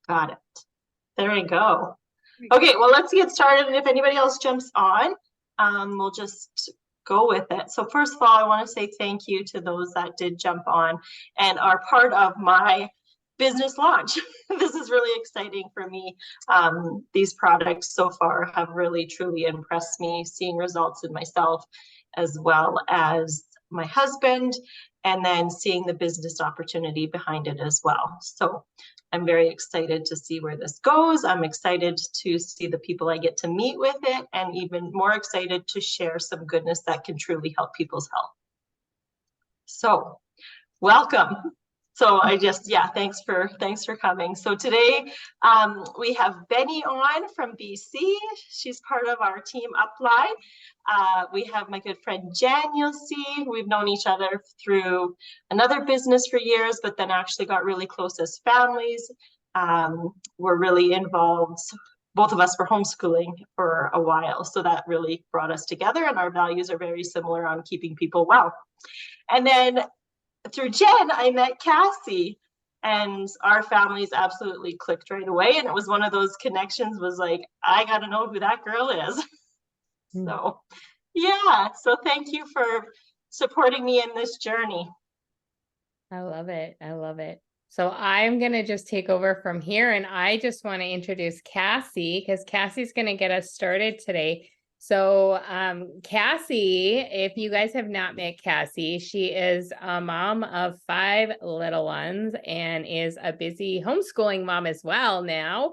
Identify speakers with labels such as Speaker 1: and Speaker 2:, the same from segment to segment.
Speaker 1: Got it. There we go. Okay, well, let's get started. And if anybody else jumps on, we'll just go with it. So first of all, I want to say thank you to those that did jump on and are part of my business launch. This is really exciting for me. These products so far have really, truly impressed me, seeing results in myself as well as my husband, and then seeing the business opportunity behind it as well. So I'm very excited to see where this goes. I'm excited to see the people I get to meet with it, and even more excited to share some goodness that can truly help people's health. So welcome. So thanks for coming. So today we have Benny on from BC. She's part of our team Upline. We have my good friend Jen, you'll see. We've known each other through another business for years, but then actually got really close as families. We're really involved. Both of us were homeschooling for a while, so that really brought us together, and our values are very similar on keeping people well. And then through Jen, I met Cassie, and our families absolutely clicked right away. And it was one of those connections was like, I got to know who that girl is. So, yeah. So thank you for supporting me in this journey.
Speaker 2: I love it. I love it. So I'm going to just take over from here, and I just want to introduce Cassie because Cassie's going to get us started today. So Cassie, if you guys have not met Cassie, she is a mom of 5 little ones and is a busy homeschooling mom as well now.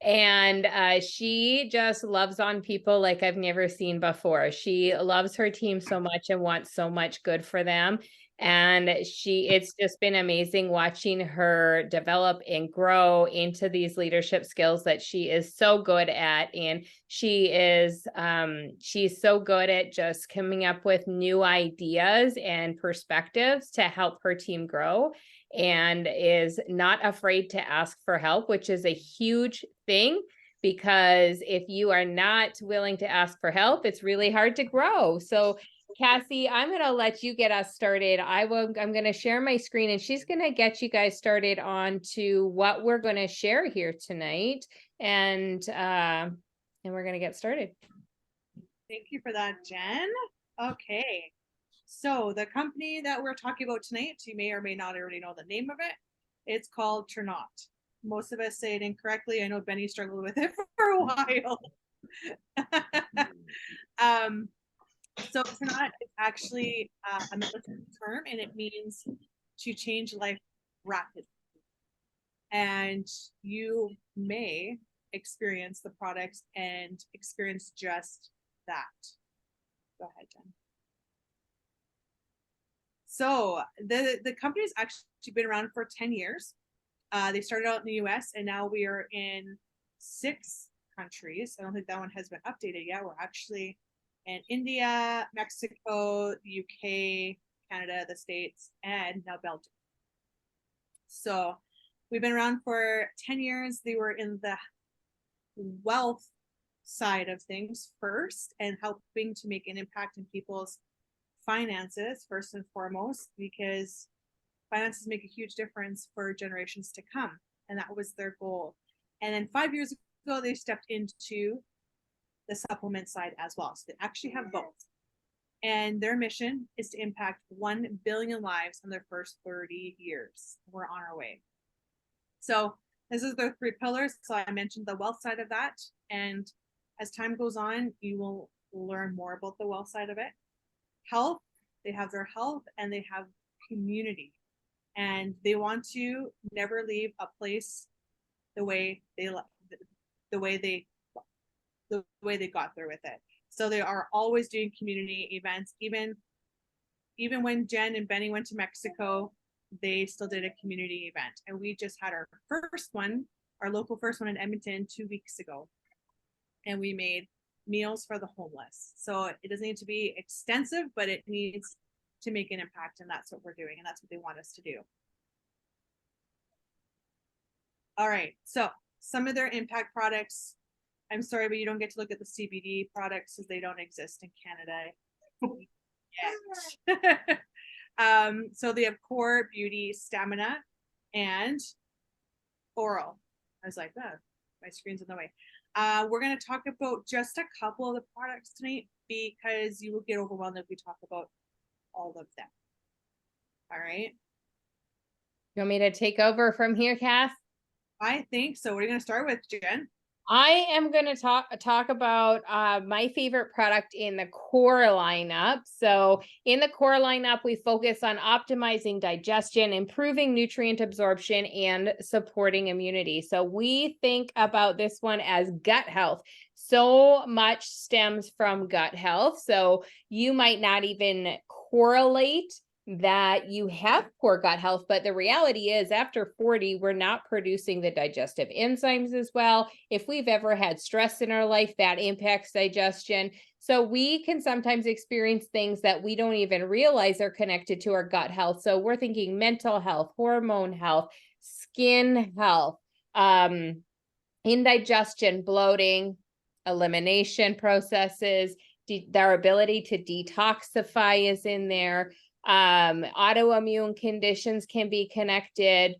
Speaker 2: And she just loves on people like I've never seen before. She loves her team so much and wants so much good for them. And it's just been amazing watching her develop and grow into these leadership skills that she is so good at. And she's so good at just coming up with new ideas and perspectives to help her team grow, and is not afraid to ask for help, which is a huge thing. Because if you are not willing to ask for help, it's really hard to grow. So Cassie, I'm going to let you get us started. I'm going to share my screen, and she's going to get you guys started on to what we're going to share here tonight. And we're going to get started.
Speaker 3: Thank you for that, Jen. Okay. So the company that we're talking about tonight, you may or may not already know the name of it. It's called Ternot. Most of us say it incorrectly. I know Benny struggled with it for a while. So Ternot is actually a military term, and it means to change life rapidly. And you may experience the products and experience just that. Go ahead, Jen. So the company's actually been around for 10 years. They started out in the US, and now we are in 6 countries. I don't think that one has been updated yet. We're actually in India, Mexico, the UK, Canada, the States, and now Belgium. So we've been around for 10 years. They were in the wealth side of things first, and helping to make an impact in people's finances first and foremost, because finances make a huge difference for generations to come, and that was their goal. And then 5 years ago, they stepped into the supplement side as well. So they actually have both. And their mission is to impact 1 billion lives in their first 30 years. We're on our way. So this is their 3 pillars. So I mentioned the wealth side of that. And as time goes on, you will learn more about the wealth side of it. Health, they have their health, and they have community. And they want to never leave a place the way they got there with it. So they are always doing community events. Even when Jen and Benny went to Mexico, they still did a community event. And we just had our local first one in Edmonton 2 weeks ago. And we made meals for the homeless. So it doesn't need to be extensive, but it needs to make an impact. And that's what we're doing. And that's what they want us to do. All right. So some of their impact products, I'm sorry, but you don't get to look at the CBD products because they don't exist in Canada yet. So they have Core, Beauty, Stamina, and Oral I was like, oh, my screen's in the way. We're going to talk about just a couple of the products tonight because you will get overwhelmed if we talk about all of them. All right.
Speaker 2: You want me to take over from here, Cass?
Speaker 3: I think so. What are you going to start with, Jen?
Speaker 2: I am going to talk about my favorite product in the core lineup. So in the core lineup, we focus on optimizing digestion, improving nutrient absorption, and supporting immunity. So we think about this one as gut health. So much stems from gut health. So you might not even correlate that you have poor gut health, but the reality is after 40, we're not producing the digestive enzymes as well. If we've ever had stress in our life, that impacts digestion. So we can sometimes experience things that we don't even realize are connected to our gut health. So we're thinking mental health, hormone health, skin health, indigestion, bloating, elimination processes, their ability to detoxify is in there. Autoimmune conditions can be connected,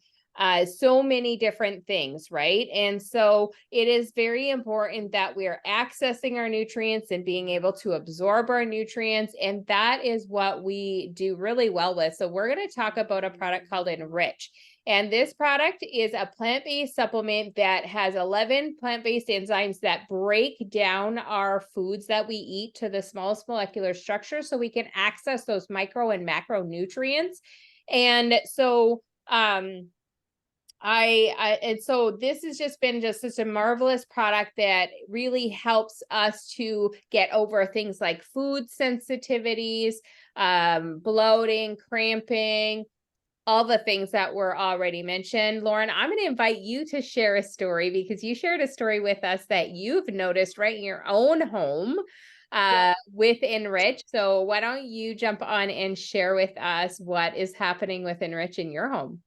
Speaker 2: so many different things, right? And so it is very important that we are accessing our nutrients and being able to absorb our nutrients. And that is what we do really well with. So we're going to talk about a product called Enrich. And this product is a plant-based supplement that has 11 plant-based enzymes that break down our foods that we eat to the smallest molecular structure so we can access those micro and macronutrients. And so and so this has just been such a marvelous product that really helps us to get over things like food sensitivities, bloating, cramping, all the things that were already mentioned. Lauren, I'm going to invite you to share a story because you shared a story with us that you've noticed right in your own home with Enrich. So why don't you jump on and share with us what is happening with Enrich in your home?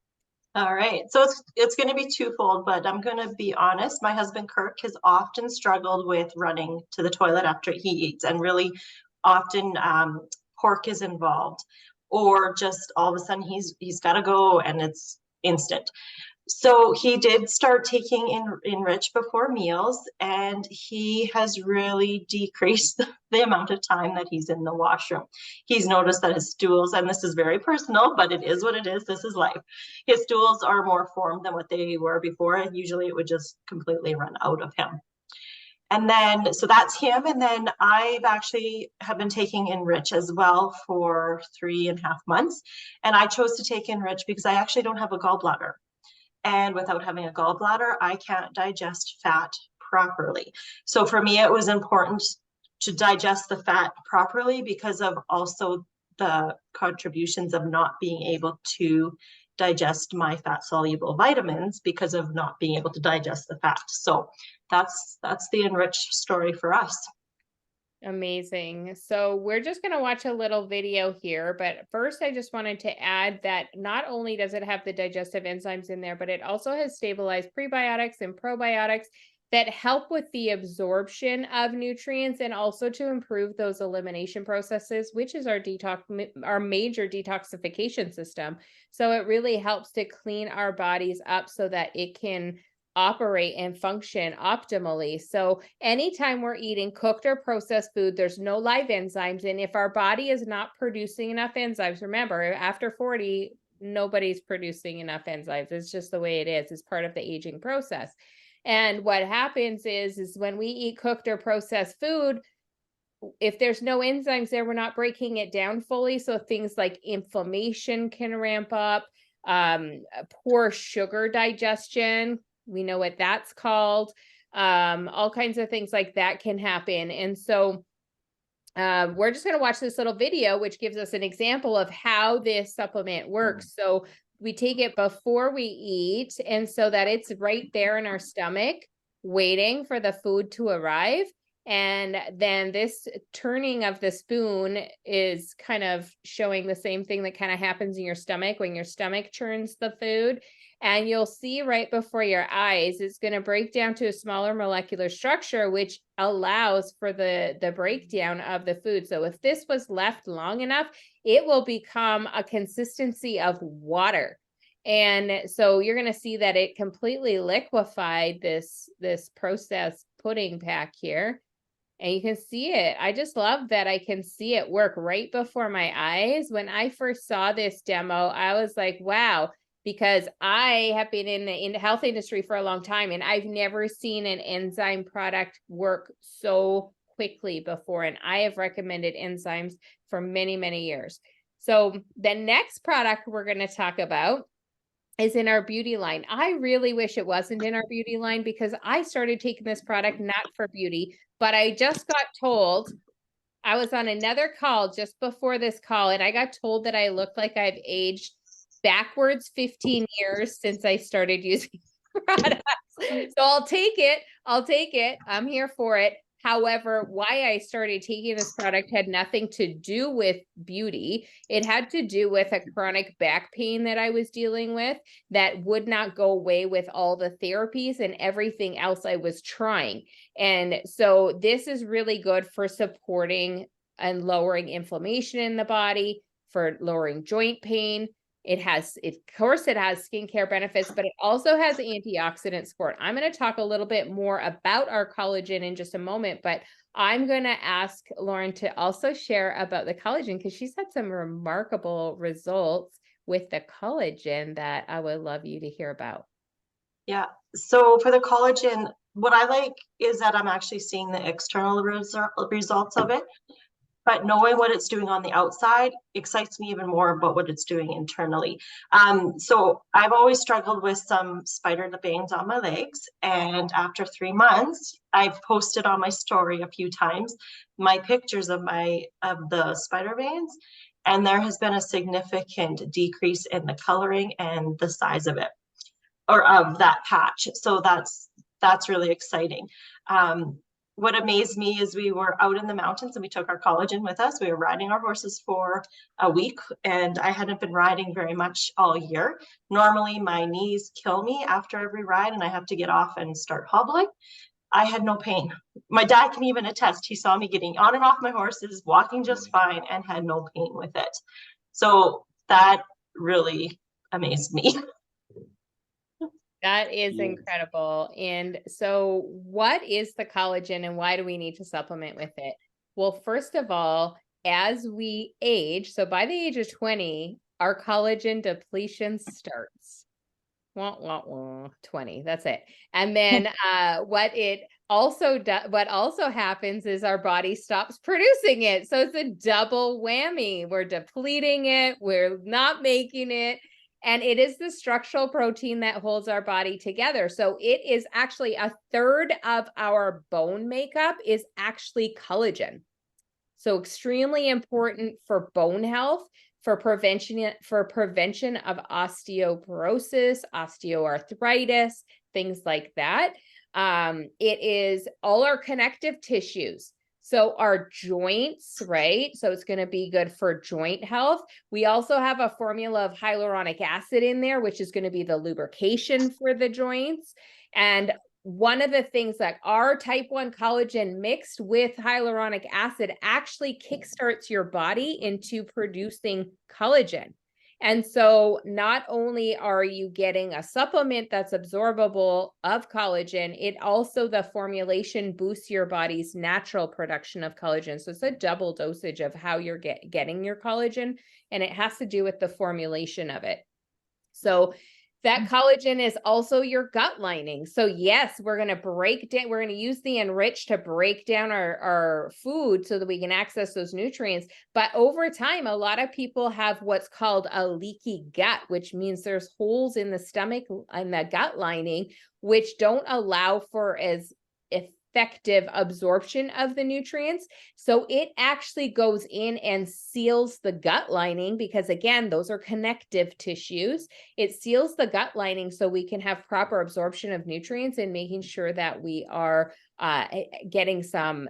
Speaker 1: All right, so it's going to be twofold, but I'm going to be honest. My husband Kirk has often struggled with running to the toilet after he eats, and really often pork is involved, or just all of a sudden he's got to go and it's instant. So he did start taking Enrich before meals, and he has really decreased the amount of time that he's in the washroom. He's noticed that his stools, and this is very personal, but it is what it is. This is life. His stools are more formed than what they were before, and usually it would just completely run out of him. And then, so that's him. And then I've actually have been taking Enrich as well for 3.5 months. And I chose to take Enrich because I actually don't have a gallbladder. And without having a gallbladder, I can't digest fat properly. So for me, it was important to digest the fat properly because of also the contributions of not being able to digest my fat soluble vitamins because of not being able to digest the fat. So that's the Enrich story for us.
Speaker 2: Amazing. So we're just going to watch a little video here, but first I just wanted to add that not only does it have the digestive enzymes in there, but it also has stabilized prebiotics and probiotics that help with the absorption of nutrients and also to improve those elimination processes, which is our major detoxification system. So it really helps to clean our bodies up so that it can operate and function optimally. So anytime we're eating cooked or processed food, there's no live enzymes. And if our body is not producing enough enzymes, remember, after 40, nobody's producing enough enzymes. It's just the way it is. It's part of the aging process. And what happens is when we eat cooked or processed food, if there's no enzymes there, we're not breaking it down fully. So things like inflammation can ramp up, poor sugar digestion, we know what that's called. All kinds of things like that can happen. And so we're just going to watch this little video, which gives us an example of how this supplement works. So we take it before we eat, and so that it's right there in our stomach, waiting for the food to arrive. And then this turning of the spoon is kind of showing the same thing that kind of happens in your stomach when your stomach churns the food. And you'll see right before your eyes, it's going to break down to a smaller molecular structure, which allows for the breakdown of the food. So if this was left long enough, it will become a consistency of water. And so you're going to see that it completely liquefied this processed pudding pack here. And you can see it. I just love that I can see it work right before my eyes. When I first saw this demo, I was like, wow, because I have been in the health industry for a long time, and I've never seen an enzyme product work so quickly before. And I have recommended enzymes for many, many years. So the next product we're going to talk about is in our beauty line. I really wish it wasn't in our beauty line, because I started taking this product not for beauty, but I just got told, I was on another call just before this call, and I got told that I look like I've aged backwards 15 years since I started using products. So I'll take it. I'm here for it. However, why I started taking this product had nothing to do with beauty. It had to do with a chronic back pain that I was dealing with that would not go away with all the therapies and everything else I was trying. And so this is really good for supporting and lowering inflammation in the body, for lowering joint pain. It has skincare benefits, but it also has antioxidant support. I'm going to talk a little bit more about our collagen in just a moment, but I'm going to ask Lauren to also share about the collagen, because she's had some remarkable results with the collagen that I would love you to hear about.
Speaker 1: Yeah. So for the collagen, what I like is that I'm actually seeing the external results of it. But knowing what it's doing on the outside excites me even more about what it's doing internally. So I've always struggled with some spider veins on my legs. And after 3 months, I've posted on my story a few times my pictures of the spider veins. And there has been a significant decrease in the coloring and the size of it, or of that patch. So that's really exciting. What amazed me is we were out in the mountains and we took our collagen with us. We were riding our horses for a week, and I hadn't been riding very much all year. Normally my knees kill me after every ride and I have to get off and start hobbling. I had no pain. My dad can even attest. He saw me getting on and off my horses, walking just fine, and had no pain with it. So that really amazed me.
Speaker 2: That is incredible. And so what is the collagen and why do we need to supplement with it? Well, first of all, as we age, so by the age of 20, our collagen depletion starts. 20, that's it. And then what also happens is our body stops producing it. So it's a double whammy. We're depleting it, we're not making it. And it is the structural protein that holds our body together. So it is actually a third of our bone makeup is actually collagen. So extremely important for bone health, for prevention of osteoporosis, osteoarthritis, things like that. It is all our connective tissues. So our joints, right? So it's going to be good for joint health. We also have a formula of hyaluronic acid in there, which is going to be the lubrication for the joints. And one of the things that our type 1 collagen mixed with hyaluronic acid actually kickstarts your body into producing collagen. And so not only are you getting a supplement that's absorbable of collagen, it also, the formulation boosts your body's natural production of collagen. So it's a double dosage of how you're getting your collagen, and it has to do with the formulation of it. So that collagen is also your gut lining. So yes, we're going to use the Enrich to break down our food so that we can access those nutrients. But over time, a lot of people have what's called a leaky gut, which means there's holes in the stomach and the gut lining, which don't allow for as effective absorption of the nutrients. So it actually goes in and seals the gut lining, because again, those are connective tissues. It seals the gut lining so we can have proper absorption of nutrients and making sure that we are getting some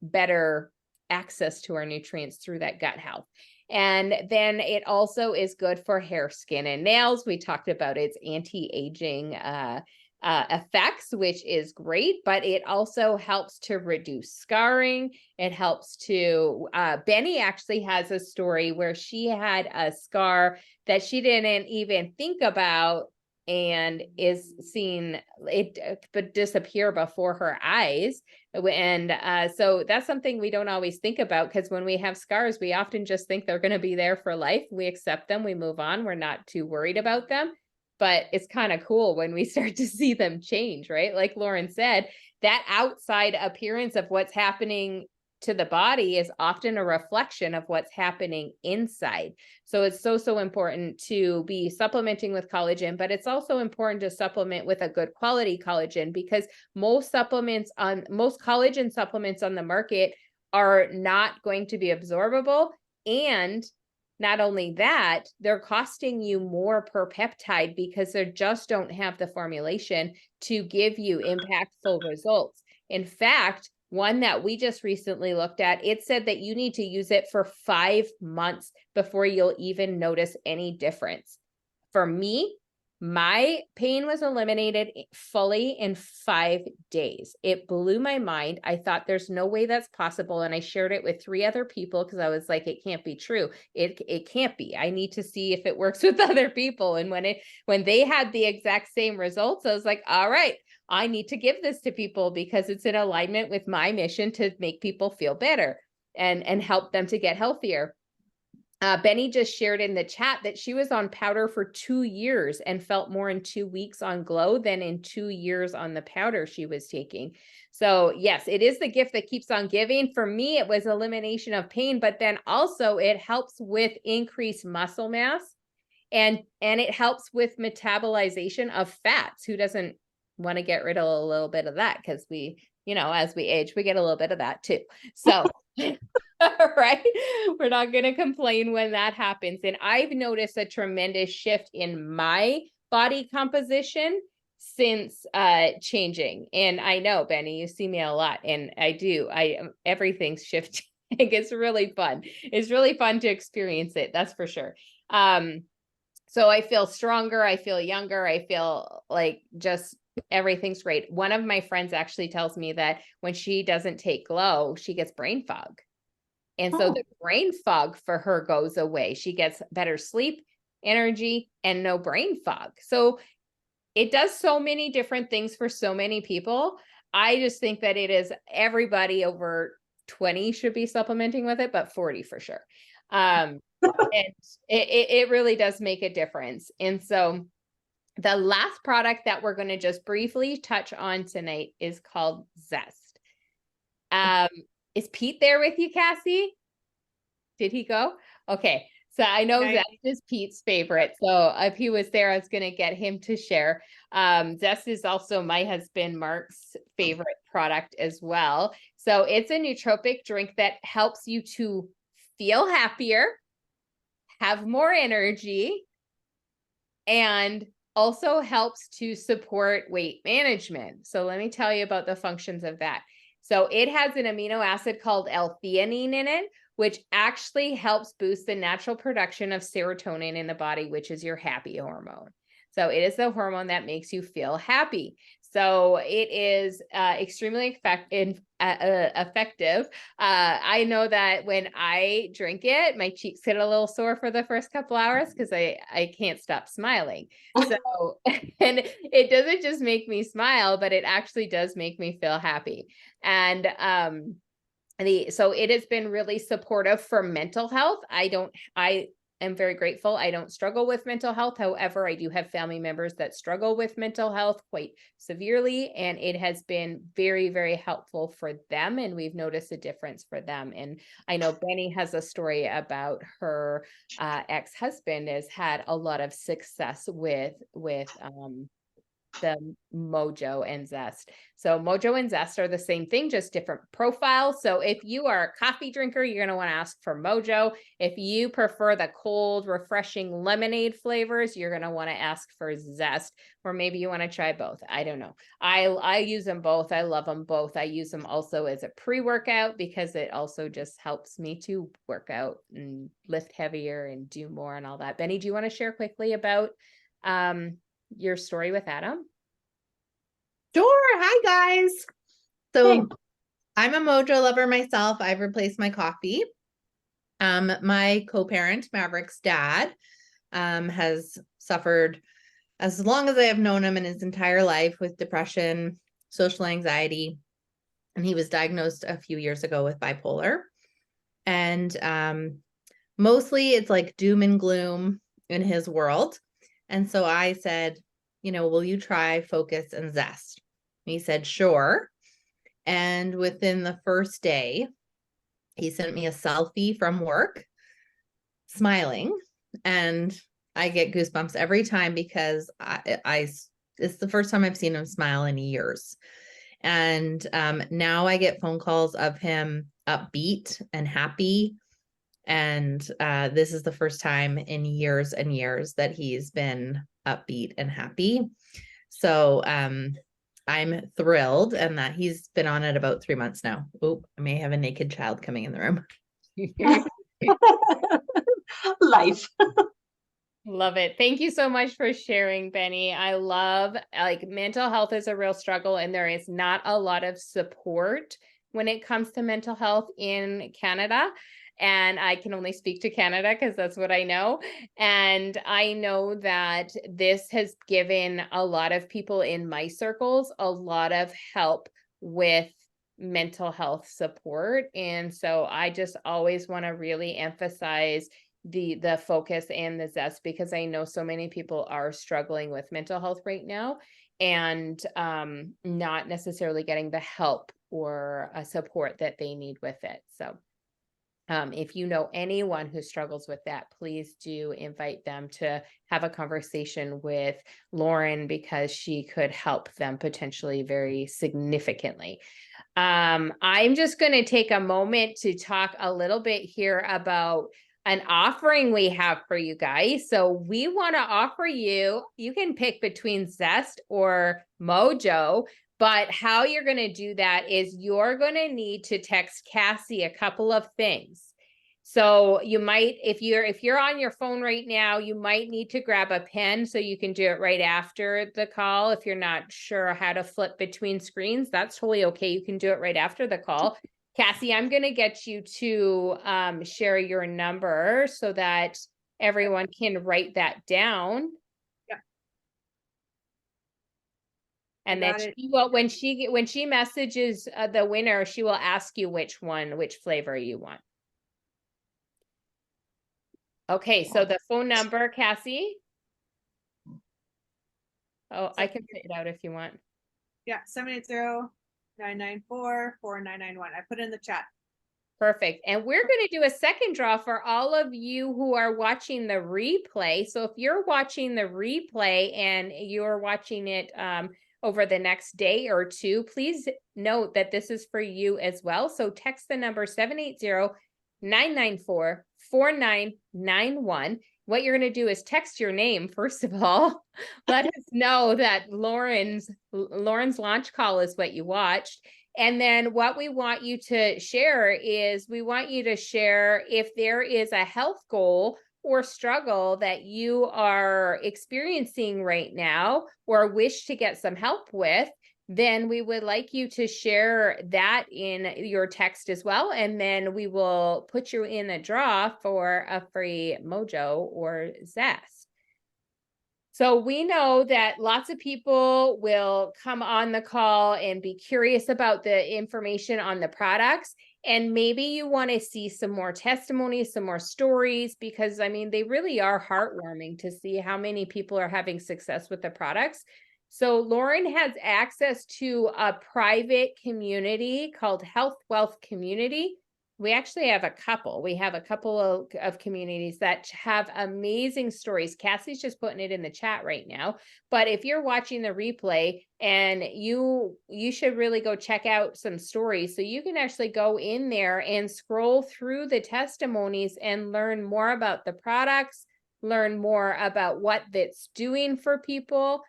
Speaker 2: better access to our nutrients through that gut health. And then it also is good for hair, skin, and nails. We talked about its anti-aging effects, which is great, but it also helps to reduce scarring. It helps to, Benny actually has a story where she had a scar that she didn't even think about and is seen it but disappear before her eyes. And so that's something we don't always think about, because when we have scars, we often just think they're going to be there for life. We accept them, we move on, we're not too worried about them. But it's kind of cool when we start to see them change, right? Like Lauren said, that outside appearance of what's happening to the body is often a reflection of what's happening inside. So it's so important to be supplementing with collagen, but it's also important to supplement with a good quality collagen, because most collagen supplements on the market are not going to be absorbable. And not only that, they're costing you more per peptide because they just don't have the formulation to give you impactful results. In fact, one that we just recently looked at, it said that you need to use it for 5 months before you'll even notice any difference. For me, my pain was eliminated fully in 5 days. It blew my mind. I thought there's no way that's possible. And I shared it with 3 other people because I was like, it can't be true. It can't be. I need to see if it works with other people. And when they had the exact same results, I was like, all right, I need to give this to people because it's in alignment with my mission to make people feel better and help them to get healthier. Benny just shared in the chat that she was on powder for 2 years and felt more in 2 weeks on Glow than in 2 years on the powder she was taking. So yes, it is the gift that keeps on giving. For me, it was elimination of pain, but then also it helps with increased muscle mass and it helps with metabolization of fats. Who doesn't want to get rid of a little bit of that? Because we, as we age, we get a little bit of that too. So right? We're not going to complain when that happens. And I've noticed a tremendous shift in my body composition since changing. And I know, Benny, you see me a lot, and I do. Everything's shifting. It's really fun. It's really fun to experience it. That's for sure. So I feel stronger. I feel younger. I feel like just everything's great. One of my friends actually tells me that when she doesn't take Glow, she gets brain fog. And so the brain fog for her goes away. She gets better sleep, energy, and no brain fog. So it does so many different things for so many people. I just think that it is everybody over 20 should be supplementing with it, but 40 for sure. And it really does make a difference. And so the last product that we're going to just briefly touch on tonight is called Zest. Is Pete there with you, Cassie? Did he go? Okay. So I know Zest is Pete's favorite. So if he was there, I was going to get him to share. Zest is also my husband, Mark's favorite product as well. So it's a nootropic drink that helps you to feel happier, have more energy, and also helps to support weight management. So let me tell you about the functions of that. So it has an amino acid called L-theanine in it, which actually helps boost the natural production of serotonin in the body, which is your happy hormone. So it is the hormone that makes you feel happy. So it is extremely effective. I know that when I drink it, my cheeks get a little sore for the first couple hours because I can't stop smiling. So, and it doesn't just make me smile, but it actually does make me feel happy. And so it has been really supportive for mental health. I am very grateful. I don't struggle with mental health. However, I do have family members that struggle with mental health quite severely, and it has been very, very helpful for them. And we've noticed a difference for them. And I know Benny has a story about her ex-husband has had a lot of success with the Mojo and Zest. So Mojo and Zest are the same thing, just different profiles. So if you are a coffee drinker, you're going to want to ask for Mojo. If you prefer the cold, refreshing lemonade flavors, you're going to want to ask for Zest, or maybe you want to try both. I don't know. I use them both. I love them both. I use them also as a pre-workout because it also just helps me to work out and lift heavier and do more and all that. Benny, do you want to share quickly about your story with Adam?
Speaker 4: Sure. Hi, guys. So
Speaker 1: Hey.
Speaker 4: I'm a Mojo lover myself. I've replaced my coffee. My co-parent, Maverick's dad, has suffered as long as I have known him in his entire life with depression, social anxiety, and he was diagnosed a few years ago with bipolar. And mostly it's like doom and gloom in his world. And so I said, will you try Focus and Zest? And he said, sure. And within the first day, he sent me a selfie from work, smiling. And I get goosebumps every time because it's the first time I've seen him smile in years. And now I get phone calls of him upbeat and happy. And this is the first time in years and years that he's been upbeat and happy. So I'm thrilled, and that he's been on it about 3 months now. Oh, I may have a naked child coming in the room.
Speaker 1: Life.
Speaker 2: Love it. Thank you so much for sharing, Benny. I love, like, mental health is a real struggle, and there is not a lot of support when it comes to mental health in Canada. And I can only speak to Canada because that's what I know. And I know that this has given a lot of people in my circles a lot of help with mental health support. And so I just always want to really emphasize the Focus and the Zest, because I know so many people are struggling with mental health right now and not necessarily getting the help or support that they need with it. So if you know anyone who struggles with that, please do invite them to have a conversation with Lauren, because she could help them potentially very significantly. I'm just going to take a moment to talk a little bit here about an offering we have for you guys. So we want to offer you can pick between Zest or Mojo, but how you're going to do that is you're going to need to text Cassie a couple of things. So you might, if you're on your phone right now, you might need to grab a pen so you can do it right after the call. If you're not sure how to flip between screens, that's totally okay. You can do it right after the call. Cassie, I'm going to get you to share your number so that everyone can write that down.
Speaker 3: Yeah.
Speaker 2: And then she will, when she messages the winner, she will ask you which flavor you want. Okay, so the phone number, Cassie. Oh, I can say it out if you want.
Speaker 3: Yeah, 780-994-4991. I put it in the chat.
Speaker 2: Perfect. And we're going to do a second draw for all of you who are watching the replay. So if you're watching the replay and you're watching it over the next day or two, please note that this is for you as well. So text the number 780-994-4991. What you're going to do is text your name, first of all. Let us know that Lauren's launch call is what you watched. And then what we want you to share is we want you to share if there is a health goal or struggle that you are experiencing right now or wish to get some help with, then we would like you to share that in your text as well. And then we will put you in a draw for a free Mojo or Zest. So we know that lots of people will come on the call and be curious about the information on the products. And maybe you want to see some more testimonies, some more stories, because I mean, they really are heartwarming to see how many people are having success with the products. So Lauren has access to a private community called Health Wealth Community. We actually have a couple. We have a couple of communities that have amazing stories. Cassie's just putting it in the chat right now. But if you're watching the replay, and you should really go check out some stories. So you can actually go in there and scroll through the testimonies and learn more about the products, learn more about what that's doing for people.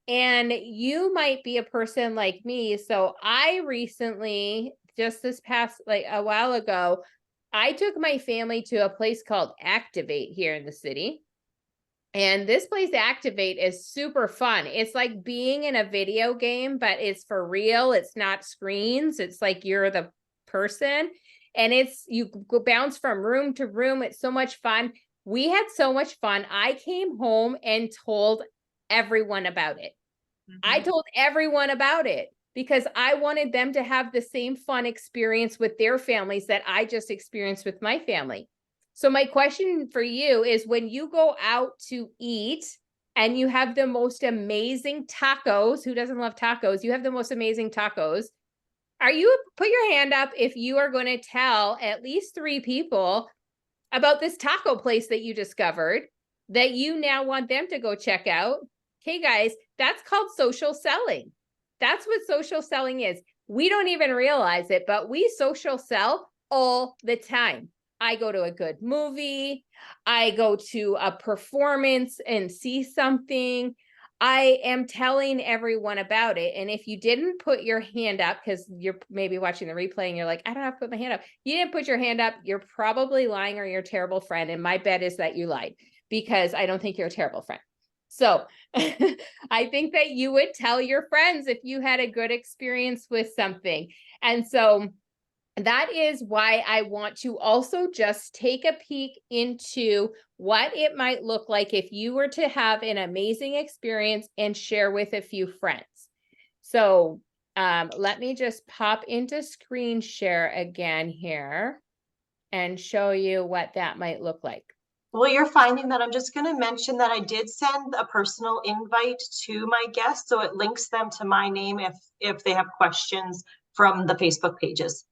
Speaker 2: And you might be a person like me. So I recently, just this past, like a while ago, I took my family to a place called Activate here in the city. And this place, Activate, is super fun. It's like being in a video game, but it's for real. It's not screens. It's like you're the person, and you go bounce from room to room. It's so much fun. We had so much fun. I came home and told everyone about it. I told everyone about it because I wanted them to have the same fun experience with their families that I just experienced with my family. So my question for you is, when you go out to eat and you have the most amazing tacos, who doesn't love tacos? You have the most amazing tacos. Put your hand up if you are going to tell at least 3 people about this taco place that you discovered that you now want them to go check out. Okay, guys, that's called social selling. That's what social selling is. We don't even realize it, but we social sell all the time. I go to a good movie. I go to a performance and see something. I am telling everyone about it. And if you didn't put your hand up, because you're maybe watching the replay and you're like, I don't have to put my hand up. You didn't put your hand up. You're probably lying, or you're a terrible friend. And my bet is that you lied, because I don't think you're a terrible friend. So I think that you would tell your friends if you had a good experience with something. And so that is why I want to also just take a peek into what it might look like if you were to have an amazing experience and share with a few friends. So let me just pop into screen share again here and show you what that might look like.
Speaker 1: Well, you're finding that I'm just going to mention that I did send a personal invite to my guests, so it links them to my name if they have questions from the Facebook pages.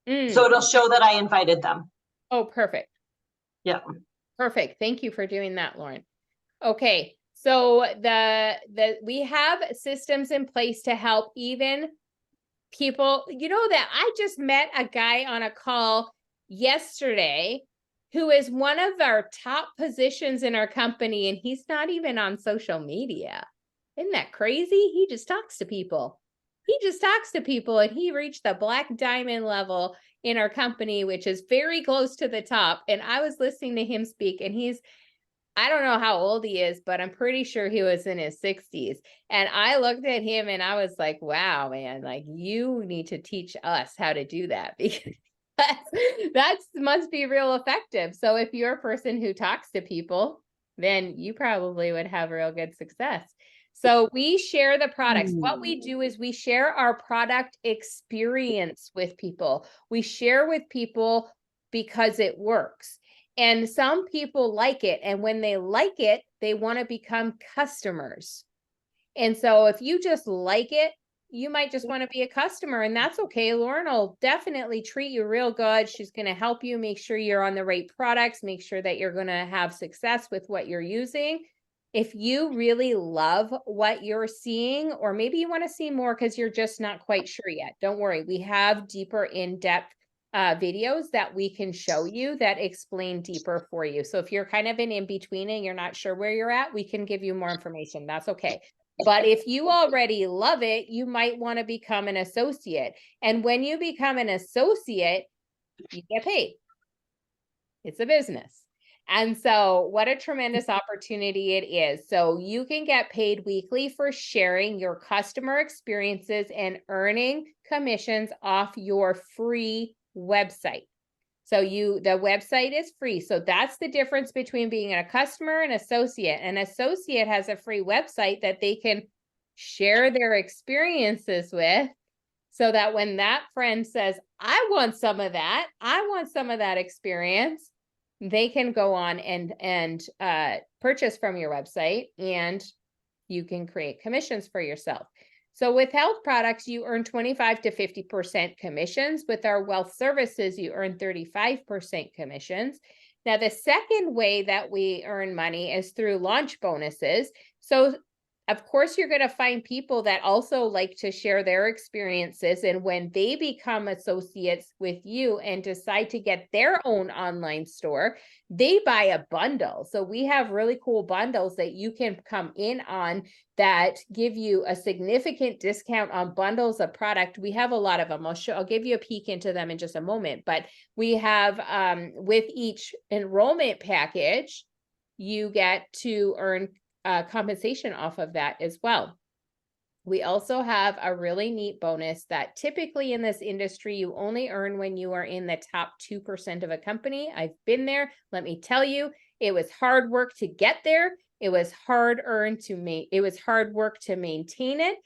Speaker 1: So it'll show that I invited them.
Speaker 2: Oh, perfect.
Speaker 1: Yeah.
Speaker 2: Perfect. Thank you for doing that, Lauren. Okay. So we have systems in place to help even people, that I just met a guy on a call yesterday who is one of our top positions in our company, and he's not even on social media. Isn't that crazy? He just talks to people. And he reached the black diamond level in our company, which is very close to the top. And I was listening to him speak, and I don't know how old he is, but I'm pretty sure he was in his 60s. And I looked at him and I was like, wow, man, like, you need to teach us how to do that, because that must be real effective. So if you're a person who talks to people, then you probably would have real good success. So we share the products. What we do is we share our product experience with people. We share with people because it works. And some people like it. And when they like it, they want to become customers. And so if you just like it, you might just want to be a customer, and that's okay. Lauren will definitely treat you real good. She's going to help you make sure you're on the right products, make sure that you're going to have success with what you're using. If you really love what you're seeing, or maybe you want to see more because you're just not quite sure yet, don't worry. We have deeper in-depth videos that we can show you that explain deeper for you. So if you're kind of in between and you're not sure where you're at, we can give you more information. That's okay. But if you already love it, you might want to become an associate. And when you become an associate, you get paid. It's a business. And so what a tremendous opportunity it is. So you can get paid weekly for sharing your customer experiences and earning commissions off your free website. So the website is free. So that's the difference between being a customer and associate. An associate has a free website that they can share their experiences with, so that when that friend says, I want some of that experience, they can go on and purchase from your website, and you can create commissions for yourself. So with health products, you earn 25 to 50% commissions. With our wealth services, you earn 35% commissions. Now, the second way that we earn money is through launch bonuses. So of course, you're going to find people that also like to share their experiences. And when they become associates with you and decide to get their own online store, they buy a bundle. So we have really cool bundles that you can come in on that give you a significant discount on bundles of product. We have a lot of them. I'll give you a peek into them in just a moment. But we have with each enrollment package, you get to earn compensation off of that as well. We also have a really neat bonus that typically in this industry, you only earn when you are in the top 2% of a company. I've been there. Let me tell you, it was hard work to get there. It was hard work to maintain it.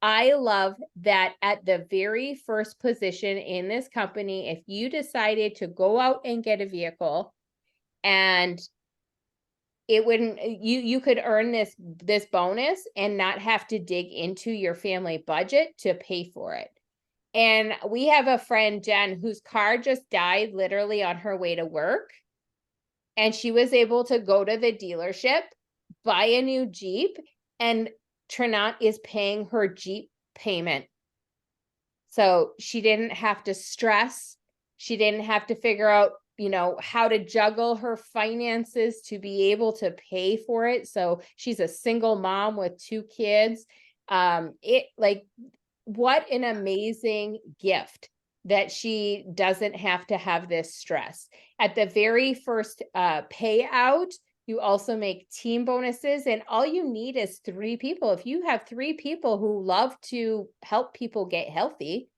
Speaker 2: I love that at the very first position in this company, if you decided to go out and get a vehicle and it wouldn't, you could earn this bonus and not have to dig into your family budget to pay for it. And we have a friend, Jen, whose car just died literally on her way to work. And she was able to go to the dealership, buy a new Jeep, and Trinant is paying her Jeep payment. So she didn't have to stress. She didn't have to figure out, how to juggle her finances to be able to pay for it. So she's a single mom with 2 kids. What an amazing gift that she doesn't have to have this stress. At the very first payout, you also make team bonuses, and all you need is 3 people. If you have 3 people who love to help people get healthy,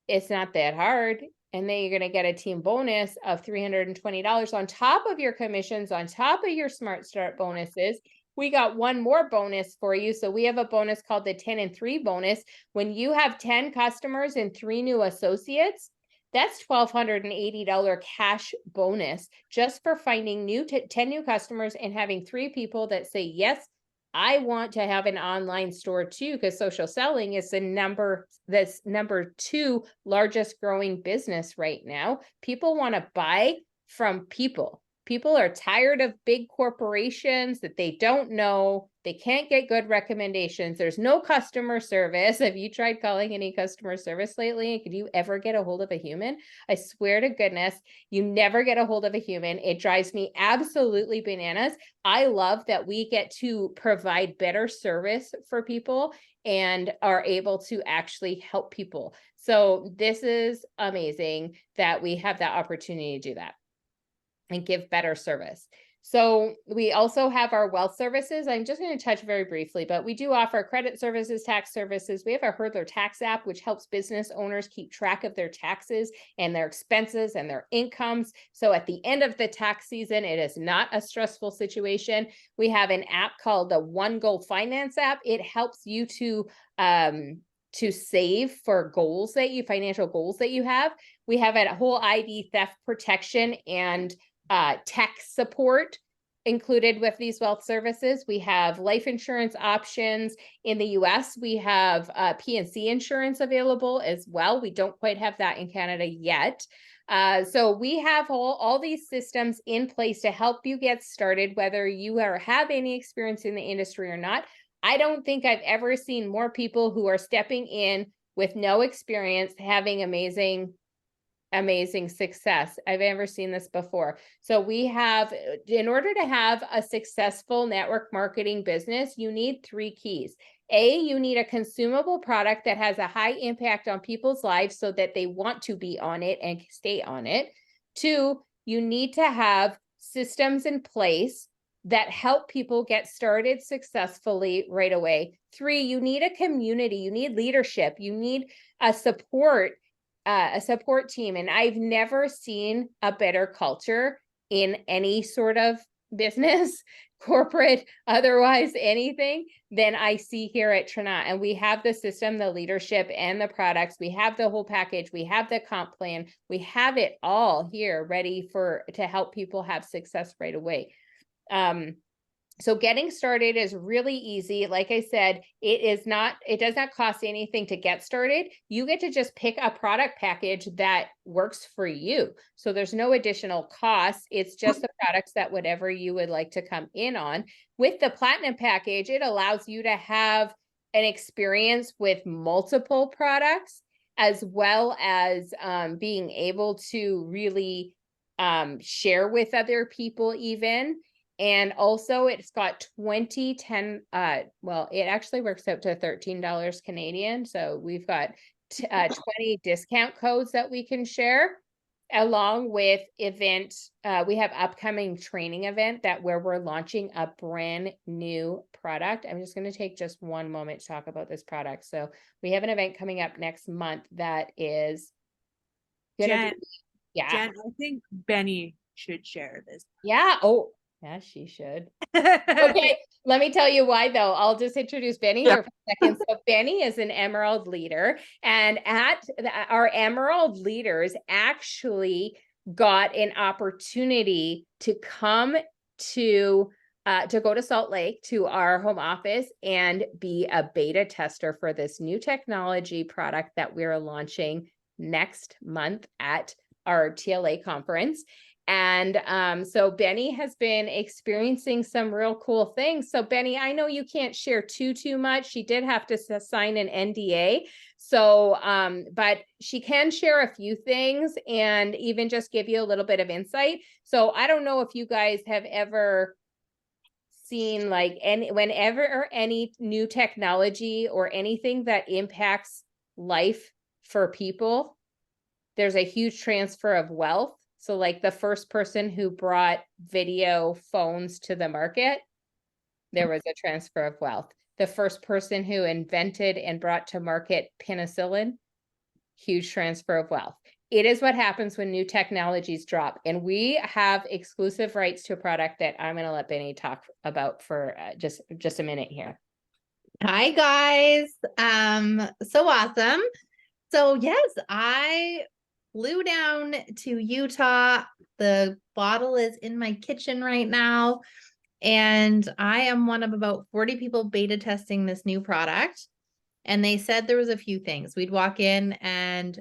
Speaker 2: it's not that hard. And then you're going to get a team bonus of $320 on top of your commissions, on top of your Smart Start bonuses. We got one more bonus for you. So we have a bonus called the 10 and 3 bonus. When you have 10 customers and 3 new associates, that's $1,280 cash bonus just for finding 10 new customers and having 3 people that say, yes, I want to have an online store too, because social selling is the number 2 largest growing business right now. People want to buy from people. People are tired of big corporations that they don't know. They can't get good recommendations. There's no customer service. Have you tried calling any customer service lately? Could you ever get a hold of a human? I swear to goodness, you never get a hold of a human. It drives me absolutely bananas. I love that we get to provide better service for people and are able to actually help people. So this is amazing that we have that opportunity to do that and give better service. So we also have our wealth services. I'm just going to touch very briefly, but we do offer credit services, tax services. We have a Hurdler tax app, which helps business owners keep track of their taxes and their expenses and their incomes. So at the end of the tax season, it is not a stressful situation. We have an app called the One Goal Finance app. It helps you to save for financial goals that you have. We have a whole ID theft protection and tech support included with these wealth services. We have life insurance options. In the US, we have P&C insurance available as well. We don't quite have that in Canada yet. So we have all these systems in place to help you get started, whether you have any experience in the industry or not. I don't think I've ever seen more people who are stepping in with no experience having amazing success. I've never seen this before. So we have, in order to have a successful network marketing business, you need 3 keys. You need a consumable product that has a high impact on people's lives so that they want to be on it and stay on it. 2, you need to have systems in place that help people get started successfully right away. 3, you need a community, you need leadership, you need a support team. And I've never seen a better culture in any sort of business, corporate, otherwise anything than I see here at Trinant. And we have the system, the leadership, and the products. We have the whole package. We have the comp plan. We have it all here ready to help people have success right away. So getting started is really easy. Like I said, it does not cost anything to get started. You get to just pick a product package that works for you. So there's no additional costs. It's just the products that whatever you would like to come in on. With the Platinum package, it allows you to have an experience with multiple products, as well as being able to really share with other people even. And also it's got it actually works out to $13 Canadian. So we've got 20 discount codes that we can share. along with event, we have upcoming training event where we're launching a brand new product. I'm just going to take just one moment to talk about this product. So we have an event coming up next month that is gonna
Speaker 3: Jen,
Speaker 2: be, yeah,
Speaker 3: Jen, I think Benny should share this.
Speaker 2: yeah. Oh, yeah, she should. Okay, let me tell you why though. I'll just introduce Benny
Speaker 1: Yeah.
Speaker 2: here for a second. So Benny is an Emerald leader, and our Emerald leaders actually got an opportunity to come to go to Salt Lake to our home office and be a beta tester for this new technology product that we're launching next month at our TLA conference. And so Benny has been experiencing some real cool things. So Benny, I know you can't share too much. She did have to sign an NDA. So, but she can share a few things and even just give you a little bit of insight. So I don't know if you guys have ever seen like whenever any new technology or anything that impacts life for people, there's a huge transfer of wealth. So like the first person who brought video phones to the market, there was a transfer of wealth. The first person who invented and brought to market penicillin, huge transfer of wealth. It is what happens when new technologies drop. And we have exclusive rights to a product that I'm going to let Benny talk about for just a minute here.
Speaker 4: Hi guys. So awesome. So yes, I flew down to Utah. The bottle is in my kitchen right now. And I am one of about 40 people beta testing this new product. And they said there was a few things. We'd walk in and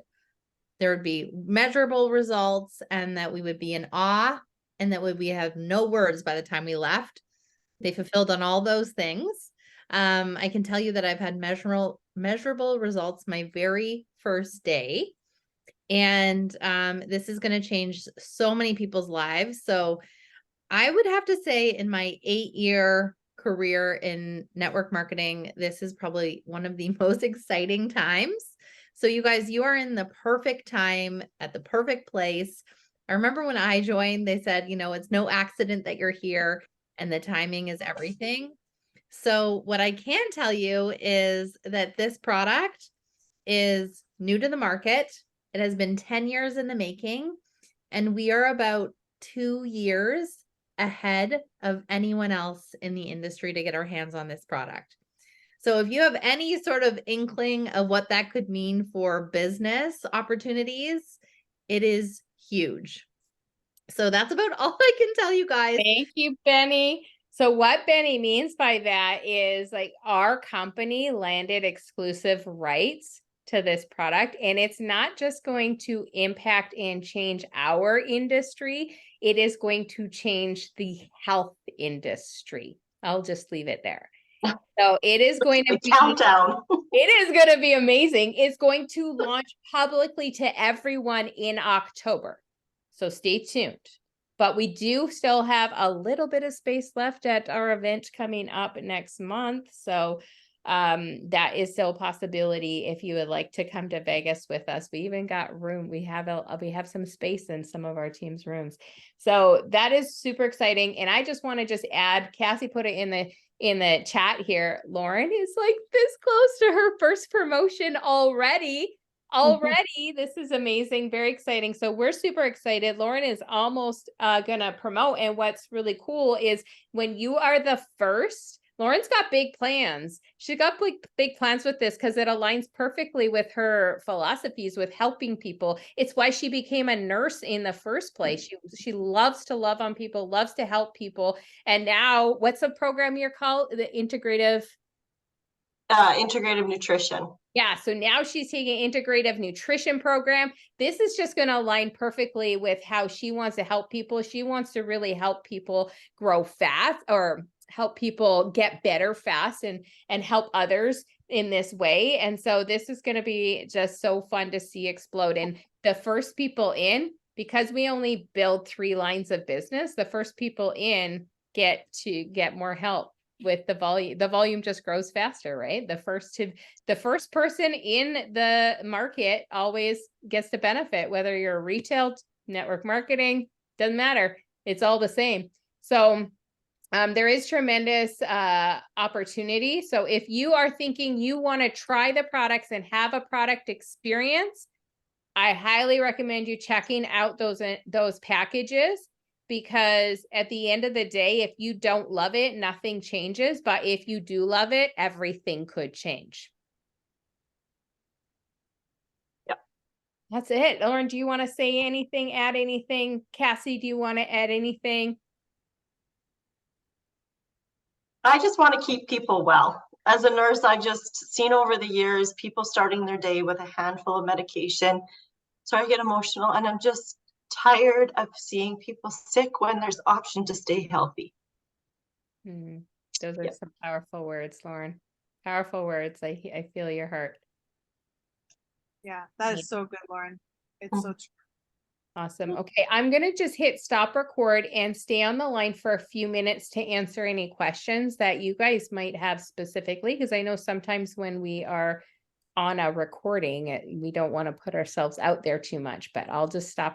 Speaker 4: there would be measurable results and that we would be in awe and that we have no words by the time we left. They fulfilled on all those things. I can tell you that I've had measurable results my very first day. And this is going to change so many people's lives. So I would have to say in my 8-year career in network marketing, this is probably one of the most exciting times. So you guys, you are in the perfect time at the perfect place. I remember when I joined, they said, you know, it's no accident that you're here and the timing is everything. So what I can tell you is that this product is new to the market. It has been 10 years in the making, and we are about 2 years ahead of anyone else in the industry to get our hands on this product. So if you have any sort of inkling of what that could mean for business opportunities, it is huge. So that's about all I can tell you guys.
Speaker 2: Thank you, Benny. So what Benny means by that is like our company landed exclusive rights to this product, and it's not just going to impact and change our industry, it is going to change the health industry. I'll just leave it there. So it is going to be
Speaker 1: countdown.
Speaker 2: It is going to be amazing. It's going to launch publicly to everyone in October. So stay tuned. But we do still have a little bit of space left at our event coming up next month. So that is still a possibility if you would like to come to Vegas with us. We even got room. We have some space in some of our team's rooms. So that is super exciting. And I just want to add, Cassie put it in the chat here. Lauren is like this close to her first promotion already. This is amazing. Very exciting. So we're super excited. Lauren is almost gonna promote. And what's really cool is when you are the first, Lauren's got big plans. She got big plans with this because it aligns perfectly with her philosophies with helping people. It's why she became a nurse in the first place. She loves to love on people, loves to help people. And now what's the program you're called? The integrative
Speaker 1: nutrition.
Speaker 2: Yeah, so now she's taking integrative nutrition program. This is just going to align perfectly with how she wants to help people. She wants to really help people grow fast or help people get better fast and help others in this way. And so this is going to be just so fun to see explode. And the first people in, because we only build 3 lines of business, the first people in get more help. With the volume just grows faster, right? The first person in the market always gets to benefit, whether you're a retail network marketing, doesn't matter. It's all the same. So there is tremendous opportunity. So if you are thinking you want to try the products and have a product experience, I highly recommend you checking out those packages, because at the end of the day, if you don't love it, nothing changes. But if you do love it, everything could change.
Speaker 1: Yep.
Speaker 2: That's it. Lauren, do you want to say anything, add anything? Cassie, do you want to add anything?
Speaker 1: I just want to keep people well. As a nurse, I've just seen over the years people starting their day with a handful of medication. So I get emotional, and I'm just tired of seeing people sick when there's option to stay healthy.
Speaker 2: Those are
Speaker 1: Yep.
Speaker 2: some powerful words, Lauren. Powerful words. I feel your heart.
Speaker 3: Yeah, that
Speaker 2: Yeah.
Speaker 3: is so good, Lauren. It's so true.
Speaker 2: Awesome. Okay, I'm going to just hit stop record and stay on the line for a few minutes to answer any questions that you guys might have specifically, because I know sometimes when we are on a recording, we don't want to put ourselves out there too much, but I'll just stop